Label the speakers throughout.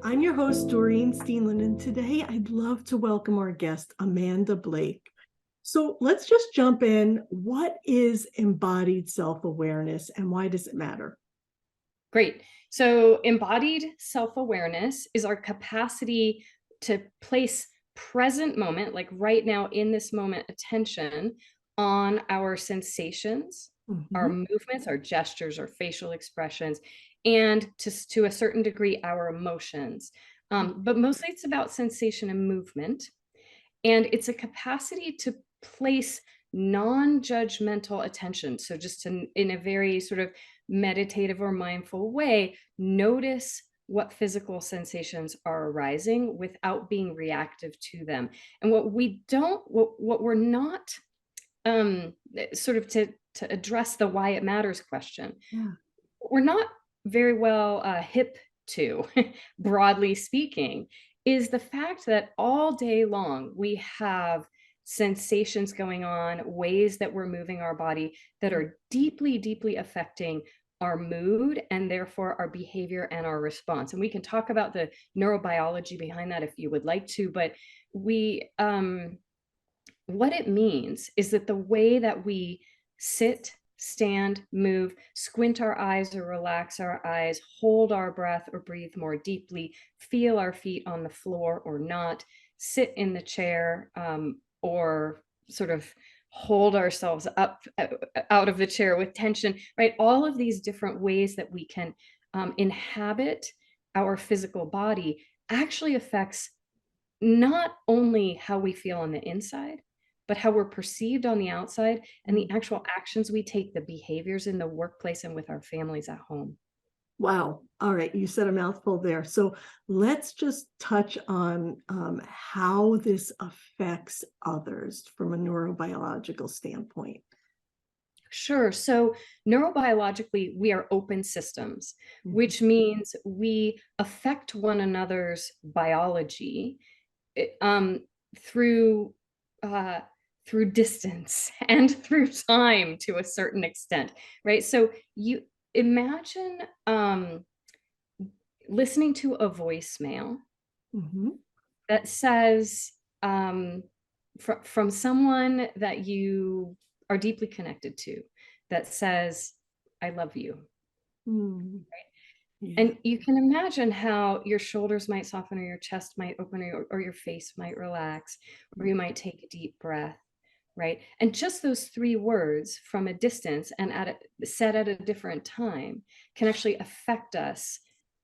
Speaker 1: I'm your host, Doreen Steenland, and today I'd love to welcome our guest, Amanda Blake. So let's just jump in. What is embodied self-awareness and why does it matter?
Speaker 2: Great. So embodied self-awareness is our capacity to place present moment, like right now in this moment, attention on our sensations, our
Speaker 1: Mhm.
Speaker 2: movements, our gestures, our facial expressions, and to a certain degree, our emotions. But mostly it's about sensation and movement. And it's a capacity to place non-judgmental attention. So just in a very sort of meditative or mindful way, notice what physical sensations are arising without being reactive to them. And what we're not sort of to address the why it matters question,
Speaker 1: Yeah.
Speaker 2: we're not very well hip to, broadly speaking, is the fact that all day long we have sensations going on, ways that we're moving our body that are deeply, deeply affecting our mood and therefore our behavior and our response. And we can talk about the neurobiology behind that if you would like to, but we what it means is that the way that we sit, stand, move, squint our eyes or relax our eyes, hold our breath or breathe more deeply, feel our feet on the floor or not, sit in the chair or sort of hold ourselves up out of the chair with tension, right? All of these different ways that we can inhabit our physical body actually affects not only how we feel on the inside, but how we're perceived on the outside and the
Speaker 1: Mm.
Speaker 2: actual actions we take, the behaviors in the workplace and with our families at home.
Speaker 1: Wow. All right. You said a mouthful there. So let's just touch on how this affects others from a neurobiological standpoint.
Speaker 2: Sure. So neurobiologically, we are open systems,
Speaker 1: Mhm.
Speaker 2: which means we affect one another's biology it, through uh, through distance and through time to a certain extent, right? So you imagine listening to a voicemail
Speaker 1: Mhm.
Speaker 2: that says from someone that you are deeply connected to, that says, "I love you."
Speaker 1: Mm. Yeah.
Speaker 2: And you can imagine how your shoulders might soften, or your chest might open, or your face might relax, or you might take a deep breath, right? And just those three words from a distance and said at a different time can actually affect us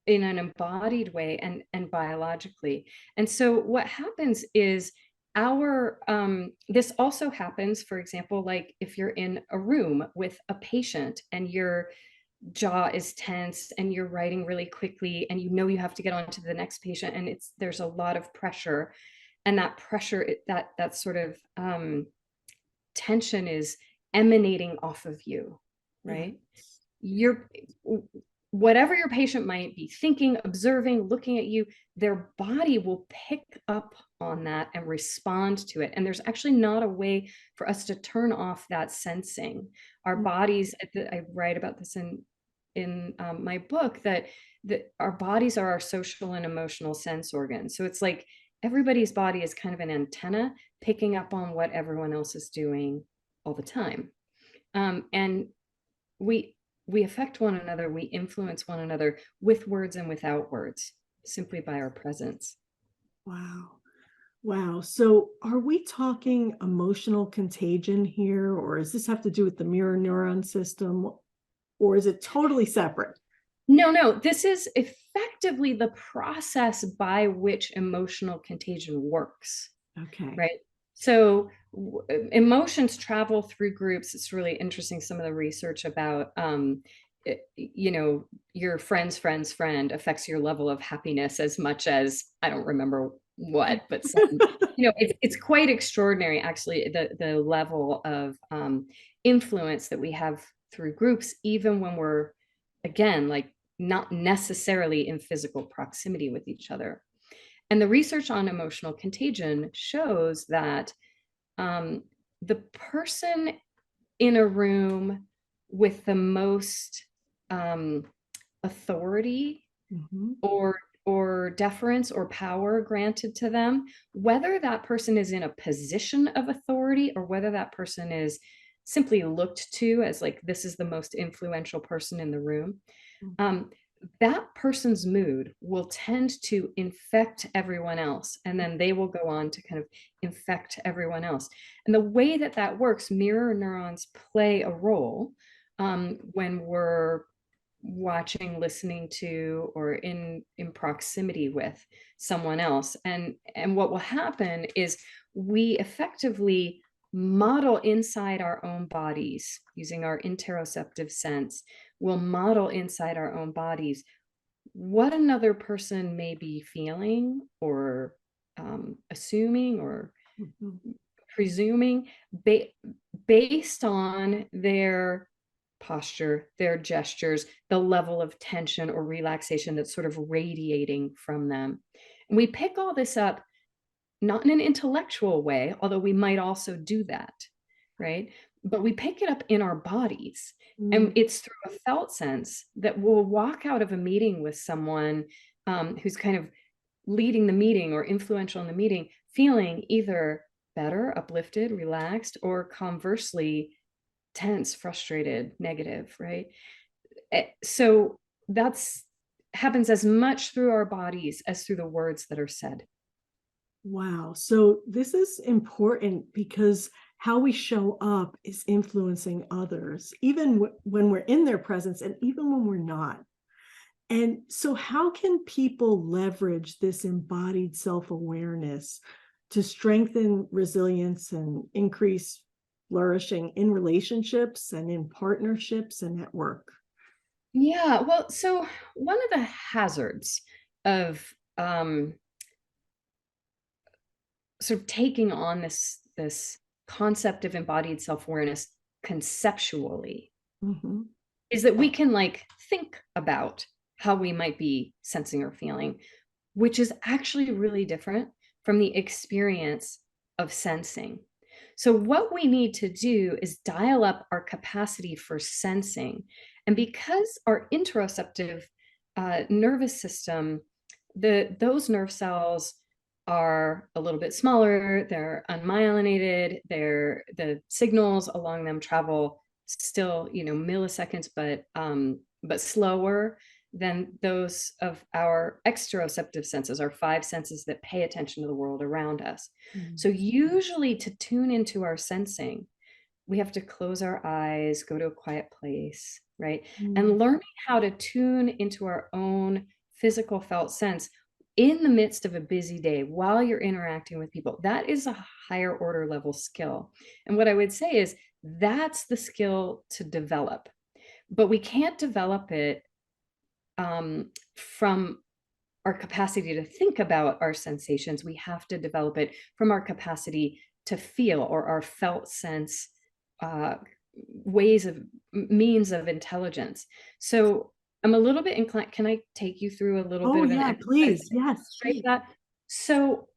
Speaker 2: in an embodied way and biologically. And so what happens is our this also happens, for example, like if you're in a room with a patient and your jaw is tense and you're writing really quickly and you know you have to get on to the next patient, and there's a lot of pressure, and that pressure, that sort of tension is emanating off of you,
Speaker 1: Yeah.
Speaker 2: right? You're Whatever your patient might be thinking, observing, looking at you, their body will pick up on that and respond to it. And there's actually not a way for us to turn off that sensing. Our bodies, I write about this in my book, that our bodies are our social and emotional sense organs. So it's like everybody's body is kind of an antenna picking up on what everyone else is doing all the time. And we we affect one another, we influence one another with words and without words, simply by our presence.
Speaker 1: Wow. Wow. So are we talking emotional contagion here, or does this have to do with the mirror neuron system, or is it totally separate?
Speaker 2: No, this is effectively the process by which emotional contagion works,
Speaker 1: Okay.
Speaker 2: right? So emotions travel through groups. It's really interesting, some of the research about your friend's friend affects your level of happiness as much as, I don't remember what, but it's quite extraordinary actually, the level of influence that we have through groups, even when we're, again, like, not necessarily in physical proximity with each other. And the research on emotional contagion shows that um, the person in a room with the most um, authority
Speaker 1: Mhm.
Speaker 2: or or deference or power granted to them, whether that person is in a position of authority or whether that person is simply looked to as like this is the most influential person in the room.
Speaker 1: Mhm.
Speaker 2: um, that person's mood will tend to infect everyone else, and then they will go on to kind of infect everyone else. And the way that that works, mirror neurons play a role when we're watching, listening to, or in proximity with someone else. And what will happen is we effectively model inside our own bodies using our interoceptive sense. We'll model inside our own bodies what another person may be feeling or assuming or
Speaker 1: Mhm.
Speaker 2: presuming ba- based on their posture, their gestures, the level of tension or relaxation that's sort of radiating from them. And we pick all this up not in an intellectual way, although we might also do that, right? But we pick it up in our bodies. And
Speaker 1: Mm.
Speaker 2: it's through a felt sense that we'll walk out of a meeting with someone who's kind of leading the meeting or influential in the meeting, feeling either better, uplifted, relaxed, or conversely tense, frustrated, negative, right? So that's happens as much through our bodies as through the words that are said.
Speaker 1: Wow. So this is important because how we show up is influencing others, even when we're in their presence and even when we're not. And so, how can people leverage this embodied self awareness to strengthen resilience and increase flourishing in relationships and in partnerships and at work?
Speaker 2: Yeah, well, so one of the hazards of sort of taking on this concept of embodied self-awareness conceptually
Speaker 1: Mhm.
Speaker 2: is that we can like think about how we might be sensing or feeling, which is actually really different from the experience of sensing. So, what we need to do is dial up our capacity for sensing. And because our interoceptive nervous system, those nerve cells are a little bit smaller, they're unmyelinated, the signals along them travel still, milliseconds, but slower than those of our exteroceptive senses, our five senses that pay attention to the world around us.
Speaker 1: Mm.
Speaker 2: So, usually, to tune into our sensing, we have to close our eyes, go to a quiet place, right?
Speaker 1: Mm.
Speaker 2: And learning how to tune into our own physical felt sense in the midst of a busy day while you're interacting with people, that is a higher order level skill. And what I would say is that's the skill to develop, but we can't develop it from our capacity to think about our sensations. We have to develop it from our capacity to feel or our felt sense uh, ways of means of intelligence. So I'm a little bit inclined. Can I take you through a little bit
Speaker 1: Oh,
Speaker 2: of an
Speaker 1: yeah,
Speaker 2: exercise
Speaker 1: please.
Speaker 2: to
Speaker 1: Yes,
Speaker 2: illustrate
Speaker 1: please.
Speaker 2: that? So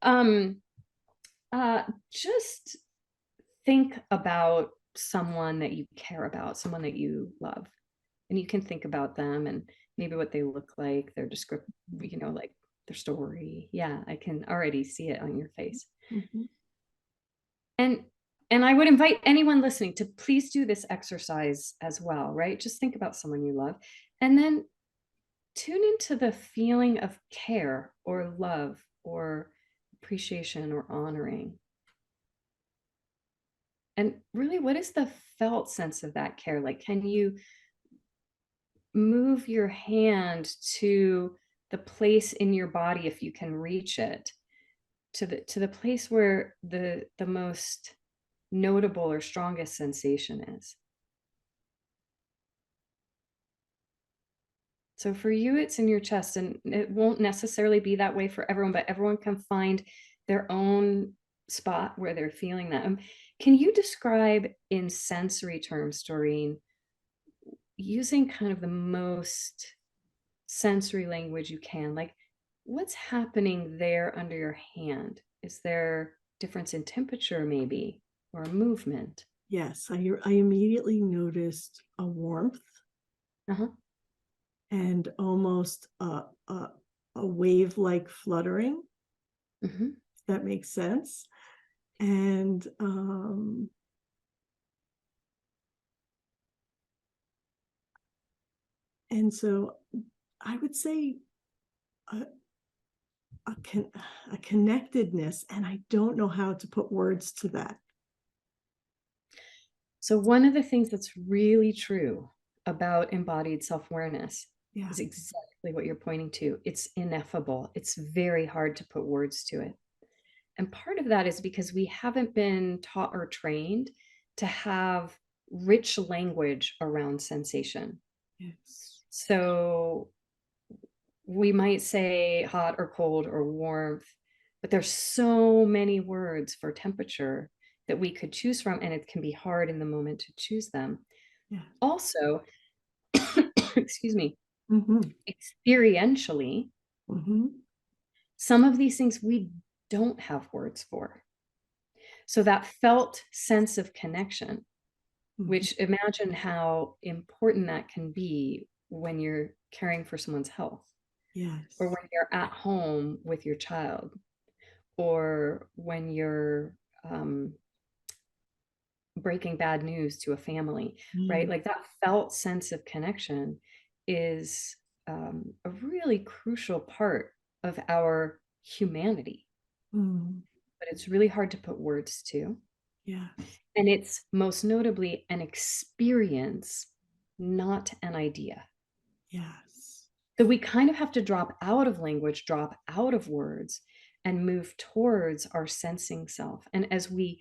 Speaker 2: uh, just think about someone that you care about, someone that you love, and you can think about them and maybe what they look like, their description, like their story. Yeah, I can already see it on your face.
Speaker 1: Mhm.
Speaker 2: And and I would invite anyone listening to please do this exercise as well, right? Just think about someone you love and then tune into the feeling of care or love or appreciation or honoring. And really, what is the felt sense of that care? Like, can you move your hand to the place in your body if you can reach it, to the place where the most notable or strongest sensation is? So for you, it's in your chest, and it won't necessarily be that way for everyone, but everyone can find their own spot where they're feeling that. Can you describe in sensory terms, Doreen, using kind of the most sensory language you can, like what's happening there under your hand? Is there difference in temperature maybe or movement?
Speaker 1: Yes, I immediately noticed a warmth
Speaker 2: Uh-huh.
Speaker 1: and almost a a wave-like fluttering,
Speaker 2: Mhm.
Speaker 1: if that makes sense. And so I would say a, a, con- a connectedness, and I don't know how to put words to that.
Speaker 2: So one of the things that's really true about embodied self-awareness
Speaker 1: Yeah.
Speaker 2: is exactly what you're pointing to. It's ineffable. It's very hard to put words to it. And part of that is because we haven't been taught or trained to have rich language around sensation.
Speaker 1: Yes.
Speaker 2: So we might say hot or cold or warmth, but there's so many words for temperature that we could choose from, and it can be hard in the moment to choose them.
Speaker 1: Yeah.
Speaker 2: Also, excuse me,
Speaker 1: Mm-hmm.
Speaker 2: experientially,
Speaker 1: Mm-hmm.
Speaker 2: some of these things we don't have words for. So that felt sense of connection,
Speaker 1: Mm-hmm.
Speaker 2: which imagine how important that can be when you're caring for someone's health, or
Speaker 1: Yes.
Speaker 2: when you're at home with your child, or when you're um, breaking bad news to a family, right?
Speaker 1: Mm.
Speaker 2: Like that felt sense of connection is a really crucial part of our humanity,
Speaker 1: Mm.
Speaker 2: but it's really hard to put words to.
Speaker 1: Yes.
Speaker 2: And it's most notably an experience, not an idea.
Speaker 1: Yes.
Speaker 2: So we kind of have to drop out of language, drop out of words, and move towards our sensing self. And as we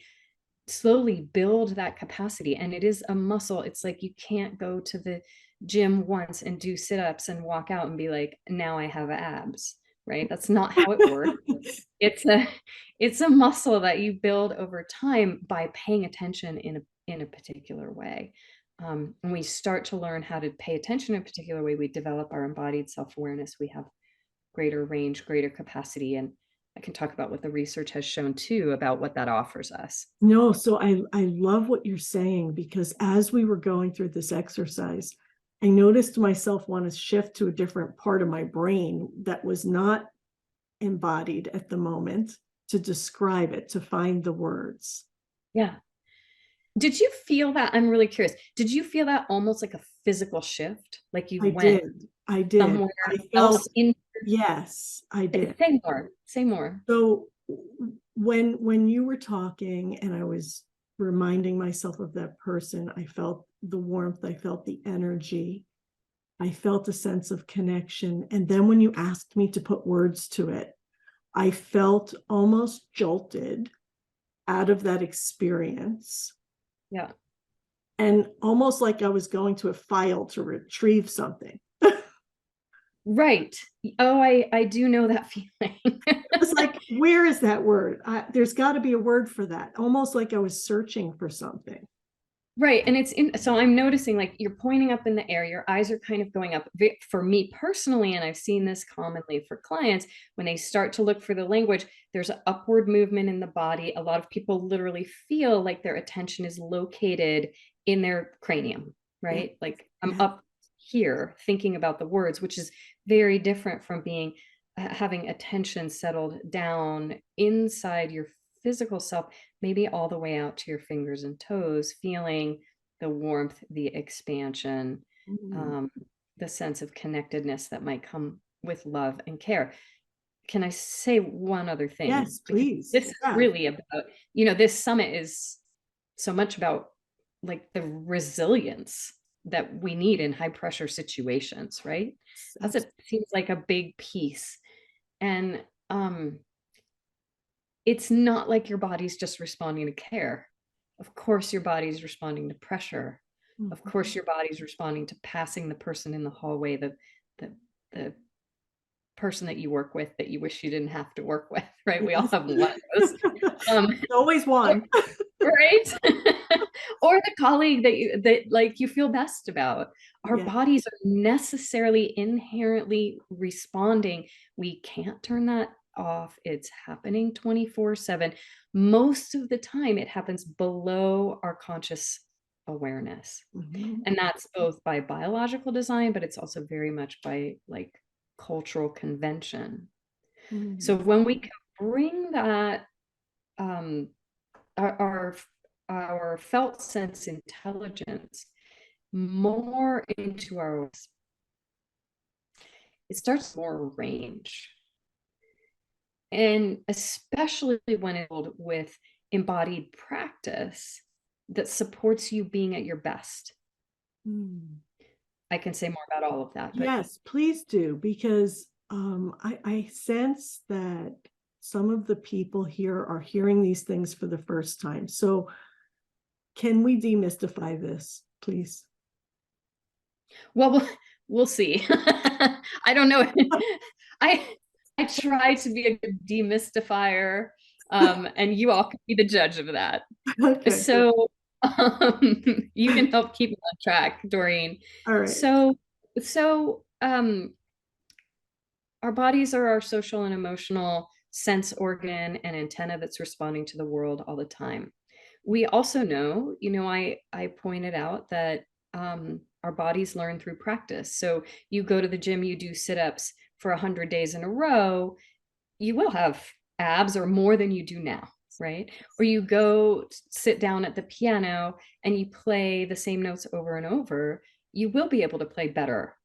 Speaker 2: slowly build that capacity, and it is a muscle, it's like you can't go to the gym once and do sit-ups and walk out and be like, now I have abs, right? That's not how it works. It's a it's a muscle that you build over time by paying attention in a particular way. When we start to learn how to pay attention in a particular way, we develop our embodied self-awareness. We have greater range, greater capacity, and I can talk about what the research has shown too about what that offers us.
Speaker 1: No, so I love what you're saying, because as we were going through this exercise, I noticed myself want to shift to a different part of my brain that was not embodied at the moment, to describe it, to find the words.
Speaker 2: Yeah. Did you feel that? I'm really curious. Did you feel that almost like a physical shift? Like you
Speaker 1: I
Speaker 2: went
Speaker 1: did. I did.
Speaker 2: somewhere
Speaker 1: I
Speaker 2: else
Speaker 1: felt,
Speaker 2: in
Speaker 1: yes, I did.
Speaker 2: say more, say more.
Speaker 1: So when you were talking and I was reminding myself of that person, I felt the warmth, I felt the energy, I felt a sense of connection. And then when you asked me to put words to it, I felt almost jolted out of that experience,
Speaker 2: Yeah.
Speaker 1: and almost like I was going to a file to retrieve something.
Speaker 2: Right. Oh, I do know that feeling.
Speaker 1: It was like, where is that word? There's got to be a word for that. Almost like I was searching for something.
Speaker 2: Right. And so I'm noticing like you're pointing up in the air, your eyes are kind of going up. For me personally, and I've seen this commonly for clients, when they start to look for the language, there's an upward movement in the body. A lot of people literally feel like their attention is located in their cranium,
Speaker 1: Yeah,
Speaker 2: right? Like I'm
Speaker 1: yeah.
Speaker 2: up here thinking about the words, which is very different from being having attention settled down inside your physical self, maybe all the way out to your fingers and toes, feeling the warmth, the expansion,
Speaker 1: Mm.
Speaker 2: um, the sense of connectedness that might come with love and care. Can I say one other thing?
Speaker 1: Yes,
Speaker 2: Because
Speaker 1: please.
Speaker 2: this is
Speaker 1: Yeah.
Speaker 2: really about, this summit is so much about like the resilience that we need in high pressure situations, right? That's a seems like a big piece. And it's not like your body's just responding to care. Of course, your body's responding to pressure. Of
Speaker 1: Mhm.
Speaker 2: course, your body's responding to passing the person in the hallway, the the person that you work with that you wish you didn't have to work with, right? We all
Speaker 1: Yes.
Speaker 2: have one of those. Um,
Speaker 1: Always
Speaker 2: or-
Speaker 1: one.
Speaker 2: right? Or the colleague that like you feel best about. Our
Speaker 1: Yeah.
Speaker 2: bodies are necessarily inherently responding. We can't turn that off. It's happening 24/7. Most of the time it happens below our conscious awareness.
Speaker 1: Mhm.
Speaker 2: And that's both by biological design, but it's also very much by like cultural convention. So
Speaker 1: Mm.
Speaker 2: when we can bring that um, our our felt sense intelligence more into our, it starts more range. And especially when it's with embodied practice that supports you being at your best.
Speaker 1: Mm.
Speaker 2: I can say more about all of that, but
Speaker 1: Yes, please do, because I sense that some of the people here are hearing these things for the first time. So, can we demystify this, please?
Speaker 2: well, we'll see. I don't know. I I try to be a good demystifier, and you all can be the judge of that.
Speaker 1: Okay, good.
Speaker 2: So you can help keep me on track, Doreen.
Speaker 1: All right.
Speaker 2: So our bodies are our social and emotional sense organ and antenna that's responding to the world all the time. We also know, I pointed out that our bodies learn through practice. So you go to the gym, you do sit-ups for 100 days in a row, you will have abs or more than you do now, right? Or you go sit down at the piano and you play the same notes over and over, you will be able to play better,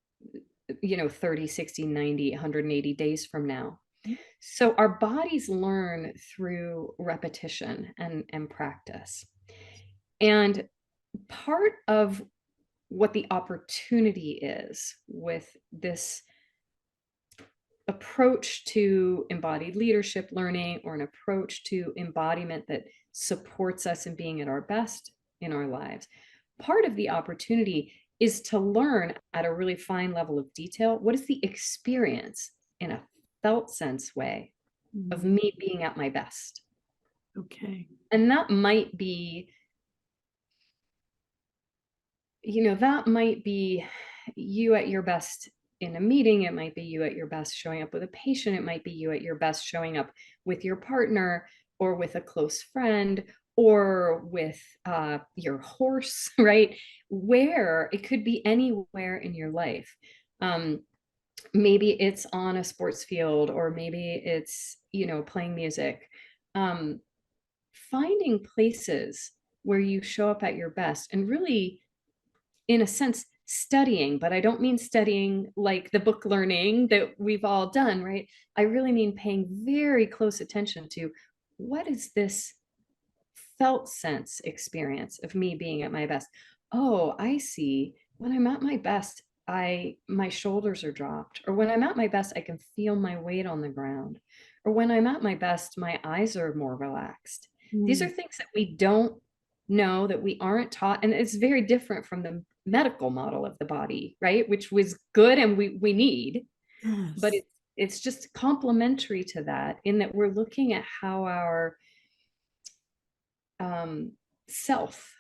Speaker 2: 30, 60, 90, 180 days from now. So our bodies learn through repetition and practice. And part of what the opportunity is with this approach to embodied leadership learning, or an approach to embodiment that supports us in being at our best in our lives, part of the opportunity is to learn at a really fine level of detail what is the experience in a felt sense way of
Speaker 1: Mm.
Speaker 2: me being at my best.
Speaker 1: Okay.
Speaker 2: And that might be, that might be you at your best in a meeting. It might be you at your best showing up with a patient. It might be you at your best showing up with your partner, or with a close friend, or with your horse, right? Where it could be anywhere in your life. Maybe it's on a sports field, or maybe it's, playing music. Um, Finding places where you show up at your best and really, in a sense, studying, but I don't mean studying like the book learning that we've all done, right? I really mean paying very close attention to what is this felt sense experience of me being at my best. Oh, I see. When I'm at my best, my shoulders are dropped. Or when I'm at my best, I can feel my weight on the ground. Or when I'm at my best, my eyes are more relaxed. These are
Speaker 1: Mm.
Speaker 2: things that we don't know, that we aren't taught. And it's very different from the medical model of the body, right? Which was good and we need, but
Speaker 1: Yes.
Speaker 2: it's just complementary to that, in that we're looking at how our self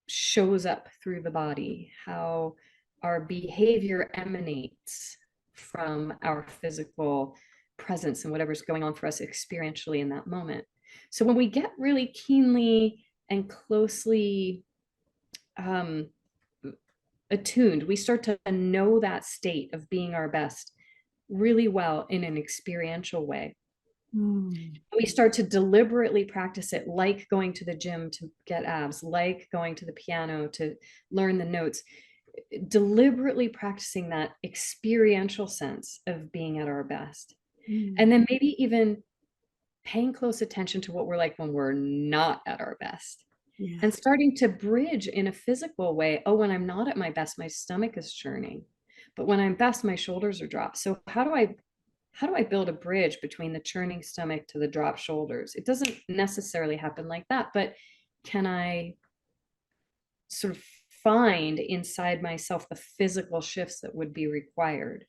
Speaker 2: shows up through the body, how our behavior emanates from our physical presence and whatever's going on for us experientially in that moment. So when we get really keenly and closely um, attuned, we start to know that state of being our best really well in an experiential way.
Speaker 1: Mm.
Speaker 2: We start to deliberately practice it, like going to the gym to get abs, like going to the piano to learn the notes, deliberately practicing that experiential sense of being at our best. And
Speaker 1: Mm.
Speaker 2: then maybe even paying close attention to what we're like when we're not at our best, and
Speaker 1: Yes.
Speaker 2: starting to bridge in a physical way. Oh, when I'm not at my best, my stomach is churning, but when I'm best, my shoulders are dropped. So how do I build a bridge between the churning stomach to the dropped shoulders? It doesn't necessarily happen like that, but can I sort of find inside myself the physical shifts that would be required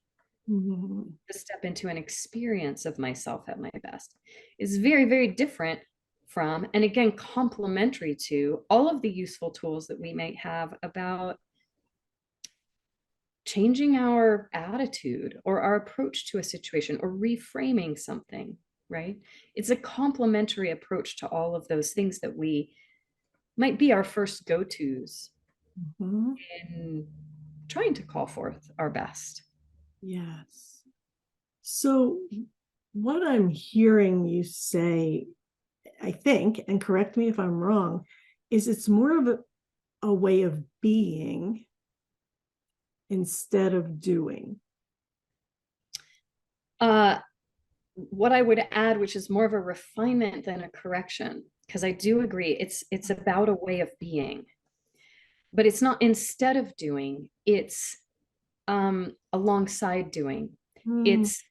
Speaker 1: Mhm.
Speaker 2: to step into an experience of myself at my best? Is very, very different from, and again, complementary to all of the useful tools that we might have about changing our attitude or our approach to a situation, or reframing something, right? It's a complementary approach to all of those things that we might be our first go-tos
Speaker 1: Mhm.
Speaker 2: in trying to call forth our best.
Speaker 1: Yes. So, what I'm hearing you say, I think, and correct me if I'm wrong, is it's more of a way of being instead of doing.
Speaker 2: Uh, what I would add, which is more of a refinement than a correction, because I do agree, it's about a way of being, but it's not instead of doing, it's alongside doing.
Speaker 1: Hmm.
Speaker 2: It's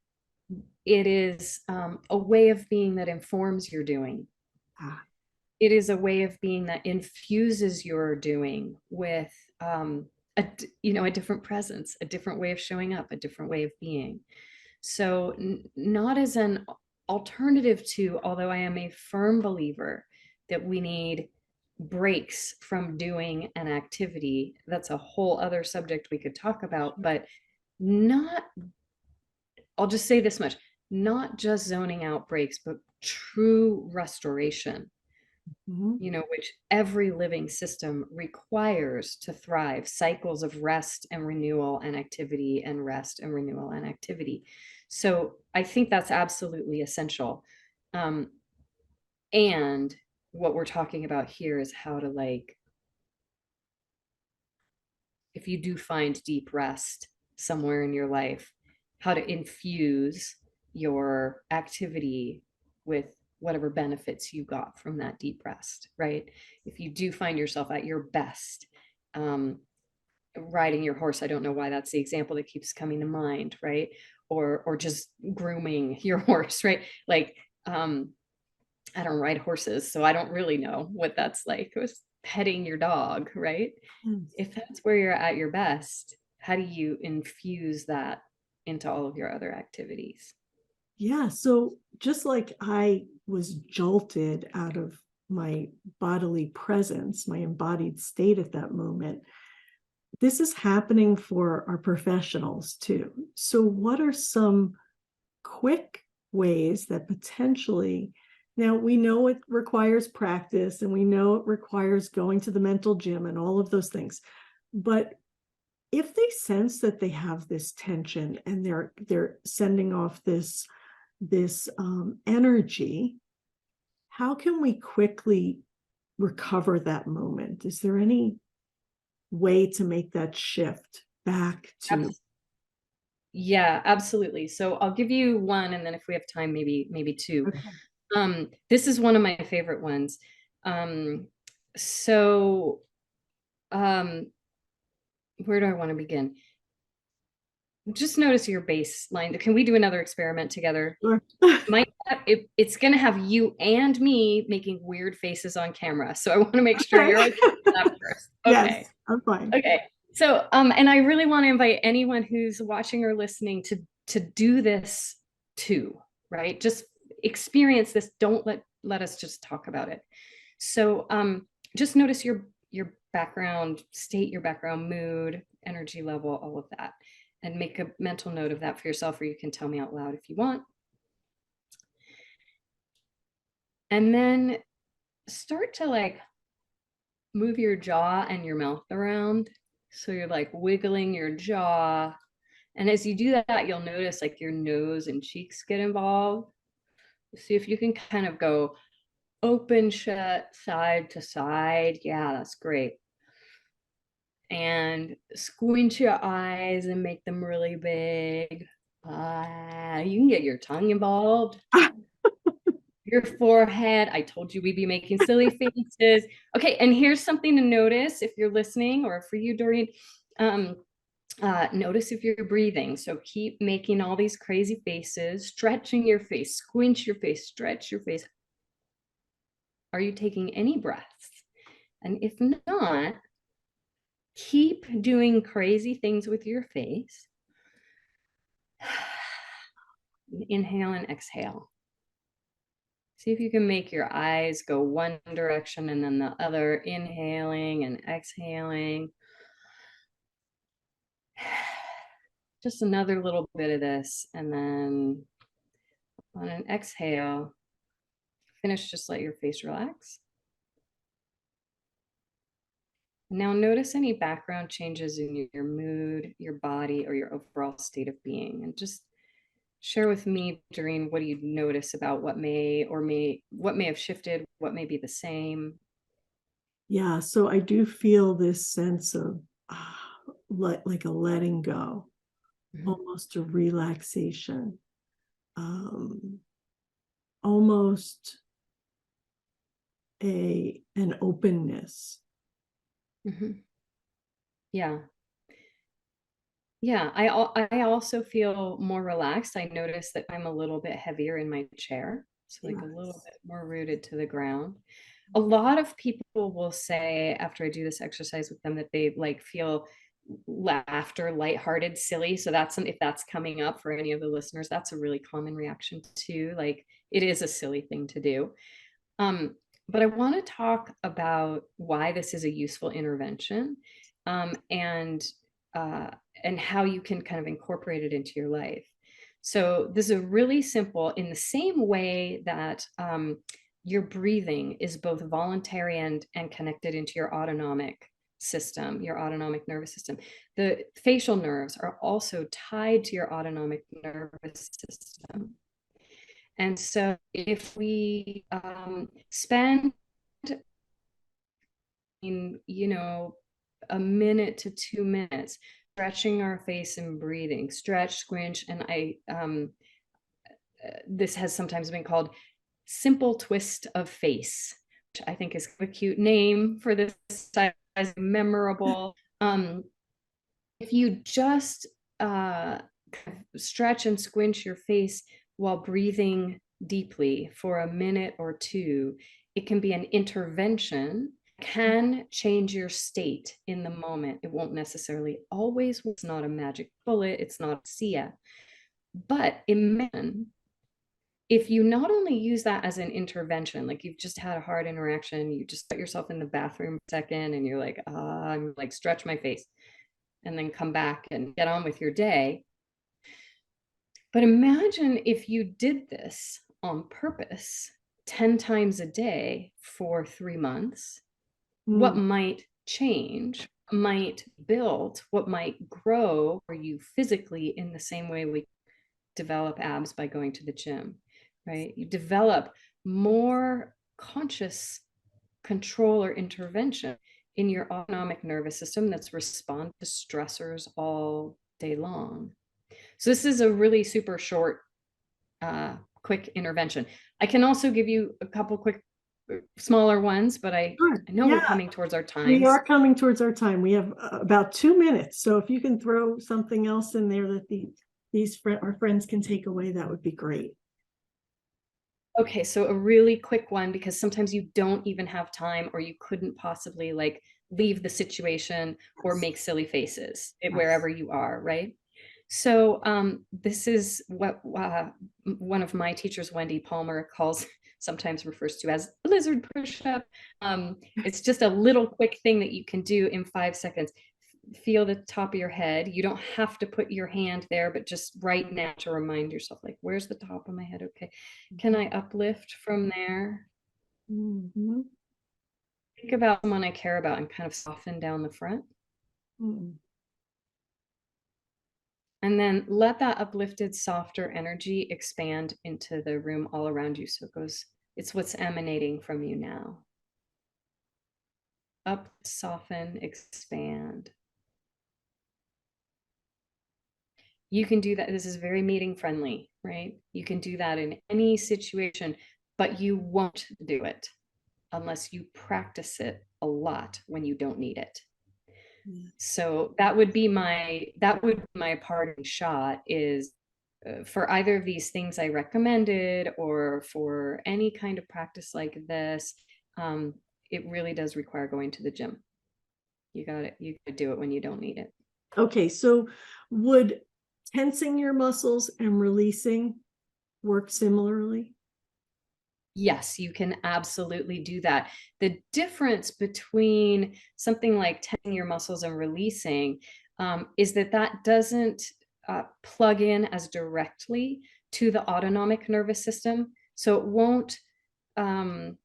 Speaker 2: it is a way of being that informs your doing.
Speaker 1: Ah,
Speaker 2: It is a way of being that infuses your doing with a different presence, a different way of showing up, a different way of being. So not as an alternative to, although I am a firm believer that we need breaks from doing an activity. That's a whole other subject we could talk about, but not, I'll just say this much, not just zoning out breaks, but true restoration,
Speaker 1: mhm.
Speaker 2: which every living system requires to thrive, cycles of rest and renewal and activity and rest and renewal and activity. So I think that's absolutely essential. Um, and what we're talking about here is how to, like, if you do find deep rest somewhere in your life, how to infuse your activity with whatever benefits you got from that deep rest, right? If you do find yourself at your best, riding your horse, I don't know why that's the example that keeps coming to mind, right? Or just grooming your horse, right? Like, I don't ride horses, so I don't really know what that's like. It was petting your dog, right? If that's where you're at your best, how do you infuse that into all of your other activities?
Speaker 1: Yeah. So, just like I was jolted out of my bodily presence, my embodied state at that moment, this is happening for our professionals too. So, what are some quick ways that potentially, now we know it requires practice and we know it requires going to the mental gym and all of those things, but if they sense that they have this tension and they're sending off this energy, how can we quickly recover that moment? Is there any way to make that shift back to?
Speaker 2: Yeah, absolutely. So I'll give you one, and then if we have time, maybe two.
Speaker 1: Okay.
Speaker 2: This is one of my favorite ones. Um, so um, where do I want to begin? Just notice your baseline. Can we do another experiment together?
Speaker 1: Sure.
Speaker 2: It's going to have you and me making weird faces on camera. So I want to make sure you're
Speaker 1: Okay.
Speaker 2: okay with that first. Okay.
Speaker 1: Yes, I'm fine.
Speaker 2: Okay. So and I really want to invite anyone who's watching or listening to do this too, right? Just experience this. Don't let us just talk about it. So just notice your background state, your background mood, energy level, all of that. And make a mental note of that for yourself, or you can tell me out loud if you want. And then start to, like, move your jaw and your mouth around. So you're like wiggling your jaw. And as you do that, you'll notice like your nose and cheeks get involved. See if you can kind of go open, shut, side to side. Yeah, that's great. And squint your eyes and make them really big. You can get your tongue involved, your forehead. I told you we'd be making silly faces. Okay, and here's something to notice if you're listening, or for you, Doreen. Um, notice if you're breathing. So keep making all these crazy faces, stretching your face, squinch your face, stretch your face. Are you taking any breaths? And if not, keep doing crazy things with your face. Inhale and exhale. See if you can make your eyes go one direction and then the other, inhaling and exhaling. Just another little bit of this. And then on an exhale, finish, just let your face relax. Now notice any background changes in your mood, your body. body or your overall state of being. And just share with me, Doreen, what do you notice about what may have shifted, what may be the same?
Speaker 1: Yeah, so I do feel this sense of like a letting go,
Speaker 2: Mhm,
Speaker 1: almost a relaxation, um, almost an openness.
Speaker 2: mhm. Yeah. Yeah, I also feel more relaxed. I notice that I'm a little bit heavier in my chair, so like a little
Speaker 1: Yes.
Speaker 2: bit more rooted to the ground. A lot of people will say after I do this exercise with them that they like feel laughter, lighthearted, silly. So if that's coming up for any of the listeners, that's a really common reaction too. Like it is a silly thing to do. Um, but I want to talk about why this is a useful intervention, um, and uh, and how you can kind of incorporate it into your life. So this is really simple. In the same way that your breathing is both voluntary and connected into your autonomic system, your autonomic nervous system. The facial nerves are also tied to your autonomic nervous system. And so if we spend, you know, a minute to 2 minutes stretching our face and breathing, stretch, squinch, and this has sometimes been called simple twist of face, which I think is a cute name for this size, memorable. If you just uh, stretch and squinch your face while breathing deeply for a minute or two, it can be an intervention, can change your state in the moment. It won't necessarily always, it's not a magic bullet, it's not a SIA, but imagine if you not only use that as an intervention, like you've just had a hard interaction, you just put yourself in the bathroom a second and you're like, I'm like, stretch my face and then come back and get on with your day. But imagine if you did this on purpose 10 times a day for 3 months, what
Speaker 1: Mm,
Speaker 2: might change, might build, what might grow for you physically in the same way we develop abs by going to the gym, right? You develop more conscious control or intervention in your autonomic nervous system that's respond to stressors all day long. So this is a really super short, quick intervention. I can also give you a couple quick, smaller ones, but
Speaker 1: sure.
Speaker 2: I know we're
Speaker 1: Yeah,
Speaker 2: coming towards our
Speaker 1: we
Speaker 2: times.
Speaker 1: are coming towards our time. We have about 2 minutes. So if you can throw something else in there that our friends can take away, that would be great.
Speaker 2: Okay, so a really quick one because sometimes you don't even have time or you couldn't possibly like leave the situation or
Speaker 1: Yes.
Speaker 2: make silly faces
Speaker 1: Yes.
Speaker 2: wherever you are, right? So this is what one of my teachers, Wendy Palmer, calls sometimes refers to as a lizard push-up. It's just a little quick thing that you can do in 5 seconds. Feel the top of your head. You don't have to put your hand there, but just right now to remind yourself, like, where's the top of my head? Okay. Can I uplift from there?
Speaker 1: Mhm.
Speaker 2: Think about someone I care about and kind of soften down the front.
Speaker 1: Mhm.
Speaker 2: And then let that uplifted, softer energy expand into the room all around you. So it's what's emanating from you now. Up, soften, expand. You can do that. This is very meeting friendly, right? You can do that in any situation, but you won't do it unless you practice it a lot when you don't need it.
Speaker 1: Yes.
Speaker 2: So that would be my parting shot is for either of these things I recommended or for any kind of practice like this, um, it really does require going to the gym. You got to do it when you don't need it.
Speaker 1: Okay, so would tensing your muscles and releasing work similarly?
Speaker 2: Yes, you can absolutely do that. The difference between something like tensing your muscles and releasing is that that doesn't plug in as directly to the autonomic nervous system. So it won't um,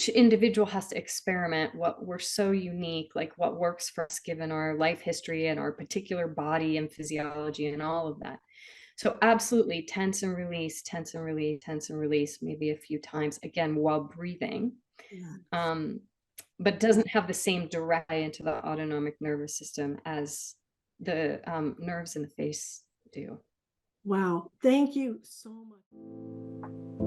Speaker 2: each individual has to experiment what we're so unique, like what works for us given our life history and our particular body and physiology and all of that. So absolutely tense and release, tense and release, tense and release, maybe a few times again while breathing.
Speaker 1: Yes.
Speaker 2: Um, but doesn't have the same direct tie into the autonomic nervous system as the nerves in the face do.
Speaker 1: Wow. Thank you so much.